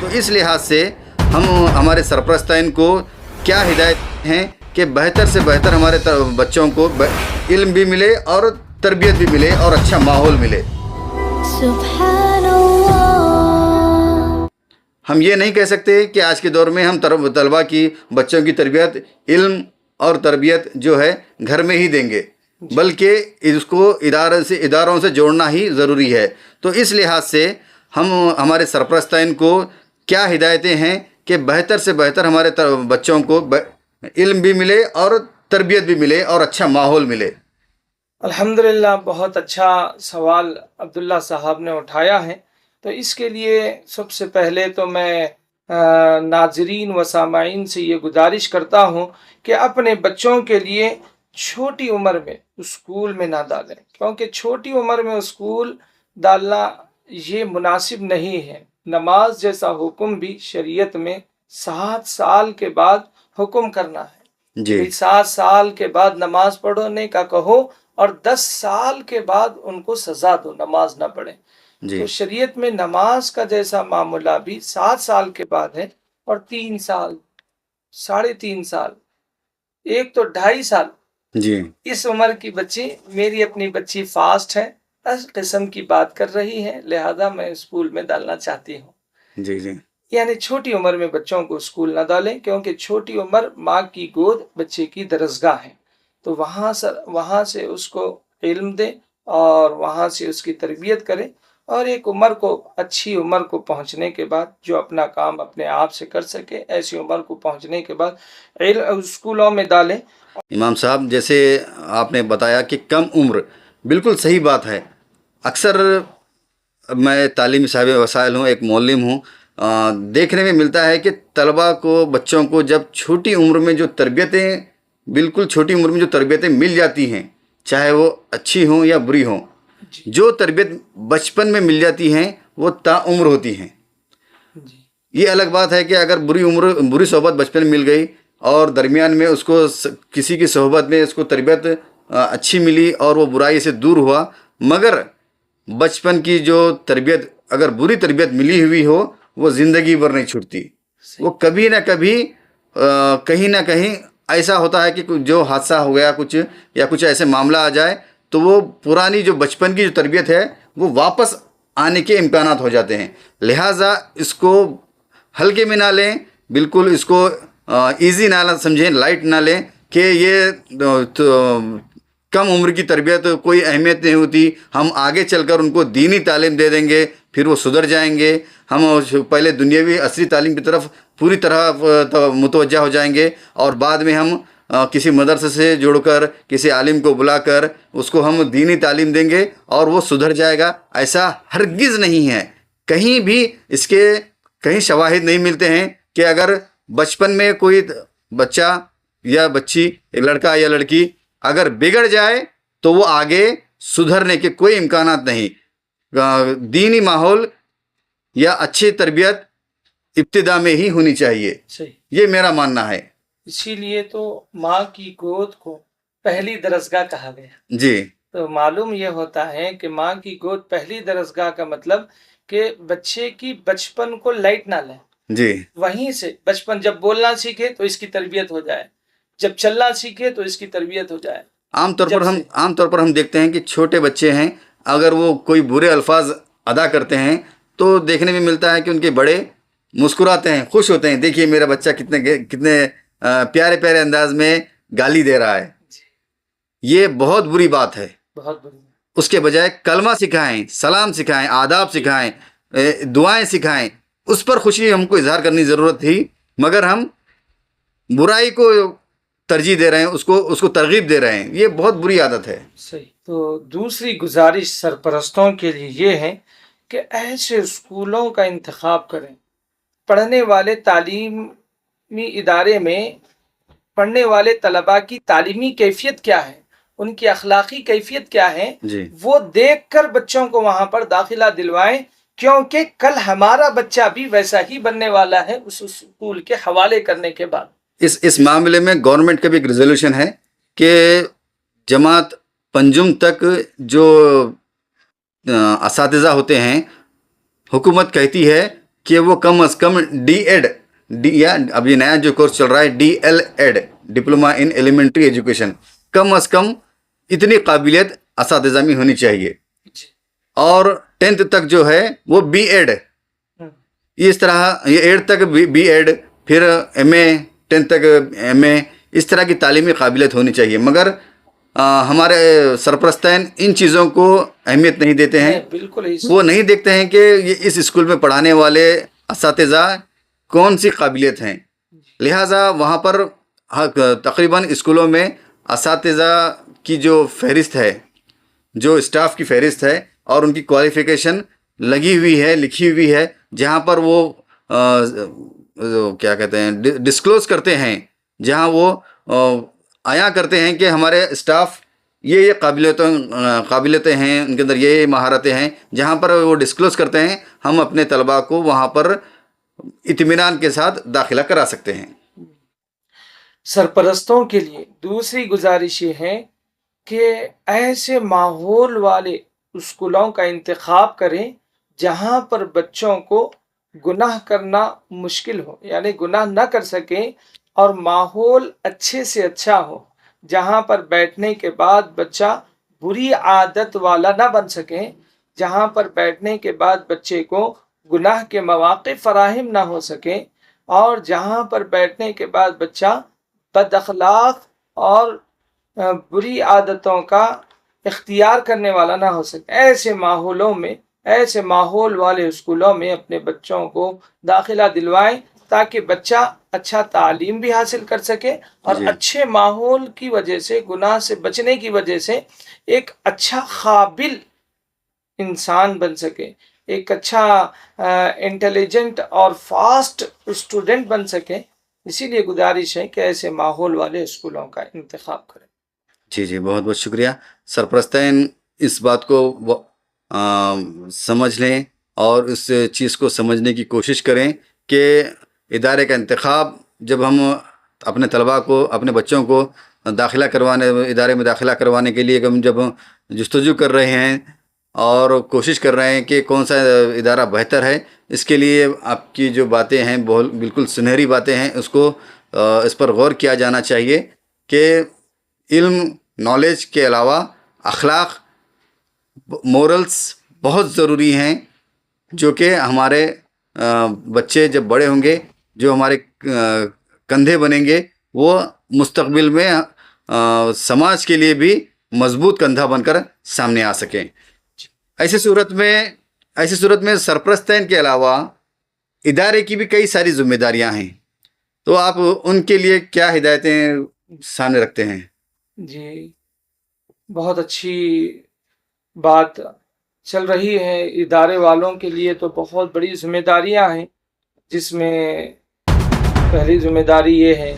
تو اس لحاظ سے ہم ہمارے سرپرستین کو کیا ہدایت ہیں کہ بہتر سے بہتر ہمارے بچوں کو علم بھی ملے اور تربیت بھی ملے اور اچھا ماحول ملے۔ سبحان اللہ۔ ہم یہ نہیں کہہ سکتے کہ آج کے دور میں ہم طلباء کی بچوں کی تربیت علم اور تربیت جو ہے گھر میں ہی دیں گے، بلکہ اس کو اداروں سے جوڑنا ہی ضروری ہے۔ تو اس لحاظ سے ہم ہمارے سرپرستین کو کیا ہدایتیں ہیں کہ بہتر سے بہتر ہمارے بچوں کو علم بھی ملے اور تربیت بھی ملے اور اچھا ماحول ملے۔ الحمدللہ، بہت اچھا سوال عبداللہ صاحب نے اٹھایا ہے۔ تو اس کے لیے سب سے پہلے تو میں ناظرین و سامعین سے یہ گزارش کرتا ہوں کہ اپنے بچوں کے لیے چھوٹی عمر میں اسکول میں نہ ڈالیں، کیونکہ چھوٹی عمر میں اسکول ڈالنا یہ مناسب نہیں ہے۔ نماز جیسا حکم بھی شریعت میں 7 سال کے بعد حکم کرنا ہے جی، 7 سال کے بعد نماز پڑھنے کا کہو اور 10 سال کے بعد ان کو سزا دو نماز نہ پڑھیں۔ جی، تو شریعت میں نماز کا جیسا معاملہ بھی 7 سال کے بعد ہے، اور 3 سال، 3.5 سال، ایک تو 2.5 سال، جی، اس عمر کی بچی، میری اپنی بچی فاسٹ ہے، اس قسم کی بات کر رہی ہے، لہذا میں اسکول میں ڈالنا چاہتی ہوں۔ جی، جی، یعنی چھوٹی عمر میں بچوں کو اسکول نہ ڈالیں، کیونکہ چھوٹی عمر ماں کی گود بچے کی درسگاہ ہے۔ تو وہاں سے اس کو علم دیں اور وہاں سے اس کی تربیت کریں، اور ایک عمر کو، اچھی عمر کو پہنچنے کے بعد جو اپنا کام اپنے آپ سے کر سکے، ایسی عمر کو پہنچنے کے بعد اسکولوں میں ڈالیں۔ امام صاحب جیسے آپ نے بتایا کہ کم عمر، بالکل صحیح بات ہے۔ اکثر میں تعلیمی صاحب وسائل ہوں، ایک معلم ہوں، دیکھنے میں ملتا ہے کہ طلباء کو، بچوں کو جب چھوٹی عمر میں جو تربیتیں، بالکل چھوٹی عمر میں جو تربیتیں مل جاتی ہیں، چاہے وہ اچھی ہوں یا بری ہوں، جو تربیت بچپن میں مل جاتی ہیں وہ تا عمر ہوتی ہیں۔ جی، یہ الگ بات ہے کہ اگر بری صحبت بچپن میں مل گئی اور درمیان میں اس کو کسی کی صحبت میں اس کو تربیت اچھی ملی اور وہ برائی سے دور ہوا، مگر بچپن کی جو تربیت اگر بری تربیت ملی ہوئی ہو وہ زندگی بھر نہیں چھوٹتی۔ وہ کبھی نہ کبھی کہیں نہ کہیں ایسا ہوتا ہے کہ جو حادثہ ہو گیا کچھ، یا کچھ ایسے معاملہ آ جائے تو وہ پرانی جو بچپن کی جو تربیت ہے وہ واپس آنے کے امکانات ہو جاتے ہیں۔ لہٰذا اس کو ہلکے میں نہ لیں، بالکل اس کو ایزی نہ سمجھیں، لائٹ نہ لیں کہ یہ کم عمر کی تربیت کوئی اہمیت نہیں ہوتی، ہم آگے چل کر ان کو دینی تعلیم دے دیں گے، پھر وہ سدھر جائیں گے، ہم پہلے دنیاوی عصری تعلیم کی طرف پوری طرح متوجہ ہو جائیں گے، اور بعد میں ہم کسی مدرسے سے جوڑ کر، کسی عالم کو بلا کر اس کو ہم دینی تعلیم دیں گے اور وہ سدھر جائے گا۔ ایسا ہرگز نہیں ہے، کہیں بھی اس کے کہیں شواہد نہیں ملتے ہیں کہ اگر بچپن میں کوئی بچہ یا بچی، لڑکا یا لڑکی اگر بگڑ جائے تو وہ آگے سدھرنے کے کوئی امکانات نہیں۔ دینی ماحول یا اچھی تربیت ابتدا میں ہی ہونی چاہیے، صحیح۔ یہ میرا ماننا ہے۔ اسی لیے تو ماں کی گود کو پہلی درسگاہ کہا گیا۔ جی، تو معلوم یہ ہوتا ہے کہ ماں کی گود پہلی درسگاہ کا مطلب کہ بچے کی بچپن کو لائٹ نہ لیں، جی، وہیں سے بچپن جب بولنا سیکھے تو اس کی تربیت ہو جائے، جب چلنا سیکھے تو اس کی تربیت ہو جائے۔ عام طور پر ہم دیکھتے ہیں کہ چھوٹے بچے ہیں، اگر وہ کوئی برے الفاظ ادا کرتے ہیں تو دیکھنے میں ملتا ہے کہ ان کے بڑے مسکراتے ہیں، خوش ہوتے ہیں، دیکھیے میرا بچہ کتنے پیارے پیارے انداز میں گالی دے رہا ہے۔ یہ بہت بری بات ہے۔ بہت بڑی۔ اس کے بجائے کلمہ سکھائیں، سلام سکھائیں، آداب سکھائیں، دعائیں سکھائیں، اس پر خوشی ہم کو اظہار کرنی ضرورت تھی، مگر ہم برائی کو ترجیح دے رہے ہیں، اس کو ترغیب دے رہے ہیں، یہ بہت بری عادت ہے۔ صحیح۔ تو دوسری گزارش سرپرستوں کے لیے یہ ہے کہ ایسے اسکولوں کا انتخاب کریں، پڑھنے والے تعلیمی ادارے میں پڑھنے والے طلباء کی تعلیمی کیفیت کیا ہے، ان کی اخلاقی کیفیت کیا ہے، جی، وہ دیکھ کر بچوں کو وہاں پر داخلہ دلوائیں، کیونکہ کل ہمارا بچہ بھی ویسا ہی بننے والا ہے اس اسکول کے حوالے کرنے کے بعد۔ اس معاملے میں گورنمنٹ کا بھی ایک ریزولوشن ہے کہ جماعت پنجم تک جو اساتذہ ہوتے ہیں، حکومت کہتی ہے کہ وہ کم از کم ڈی ایڈ یا اب یہ نیا جو کورس چل رہا ہے DL.ED diploma in elementary education, کم از کم اتنی قابلیت اساتذہ میں ہونی چاہیے. اور 10th تک جو ہے وہ B.ED، اس طرح یہ 8 تک B.ED، پھر MA، 10 تک MA، اس طرح کی تعلیمی قابلیت ہونی چاہیے. مگر ہمارے سرپرستین ان چیزوں کو اہمیت نہیں دیتے ہیں. بالکل وہ نہیں دیکھتے ہیں کہ یہ اس اسکول میں پڑھانے والے اساتذہ کون سی قابلیت ہیں. لہٰذا وہاں پر تقریباً اسکولوں میں اساتذہ کی جو فہرست ہے، جو اسٹاف کی فہرست ہے اور ان کی کوالیفیکیشن لگی ہوئی ہے، لکھی ہوئی ہے، جہاں پر وہ کیا کہتے ہیں ڈسکلوز کرتے ہیں، جہاں وہ عیاں کرتے ہیں کہ ہمارے اسٹاف یہ قابلیتیں ہیں، ان کے اندر یہ مہارتیں ہیں، جہاں پر وہ ڈسکلوز کرتے ہیں ہم اپنے طلباء کو وہاں پر اطمینان کے ساتھ داخلہ کرا سکتے ہیں. سرپرستوں کے لیے دوسری گزارش یہ ہے کہ ایسے ماحول والے اسکولوں کا انتخاب کریں جہاں پر بچوں کو گناہ کرنا مشکل ہو، یعنی گناہ نہ کر سکیں، اور ماحول اچھے سے اچھا ہو، جہاں پر بیٹھنے کے بعد بچہ بری عادت والا نہ بن سکے، جہاں پر بیٹھنے کے بعد بچے کو گناہ کے مواقع فراہم نہ ہو سکیں، اور جہاں پر بیٹھنے کے بعد بچہ بد اخلاق اور بری عادتوں کا اختیار کرنے والا نہ ہو سکے. ایسے ماحولوں میں، ایسے ماحول والے اسکولوں میں اپنے بچوں کو داخلہ دلوائیں تاکہ بچہ اچھا تعلیم بھی حاصل کر سکے اور اچھے ماحول کی وجہ سے، گناہ سے بچنے کی وجہ سے ایک اچھا قابل انسان بن سکے، ایک اچھا انٹیلیجنٹ اور فاسٹ اسٹوڈنٹ بن سکے. اسی لیے گزارش ہے کہ ایسے ماحول والے اسکولوں کا انتخاب کریں. جی بہت بہت شکریہ. سرپرستین اس بات کو سمجھ لیں اور اس چیز کو سمجھنے کی کوشش کریں کہ ادارے کا انتخاب جب ہم اپنے طلباء کو، اپنے بچوں کو ادارے میں داخلہ کروانے کے لیے ہم جب جستجو کر رہے ہیں اور کوشش کر رہے ہیں کہ کون سا ادارہ بہتر ہے، اس کے لیے آپ کی جو باتیں ہیں بالکل سنہری باتیں ہیں، اس پر غور کیا جانا چاہیے کہ علم، نالج کے علاوہ اخلاق، مورلز بہت ضروری ہیں، جو کہ ہمارے بچے جب بڑے ہوں گے، جو ہمارے کندھے بنیں گے، وہ مستقبل میں سماج کے لیے بھی مضبوط کندھا بن کر سامنے آ سکیں. ایسی صورت میں سرپرستین کے علاوہ ادارے کی بھی کئی ساری ذمہ داریاں ہیں، تو آپ ان کے لیے کیا ہدایتیں سامنے رکھتے ہیں؟ جی بہت اچھی بات چل رہی ہے. ادارے والوں کے لیے تو بہت بڑی ذمہ داریاں ہیں، جس میں پہلی ذمہ داری یہ ہے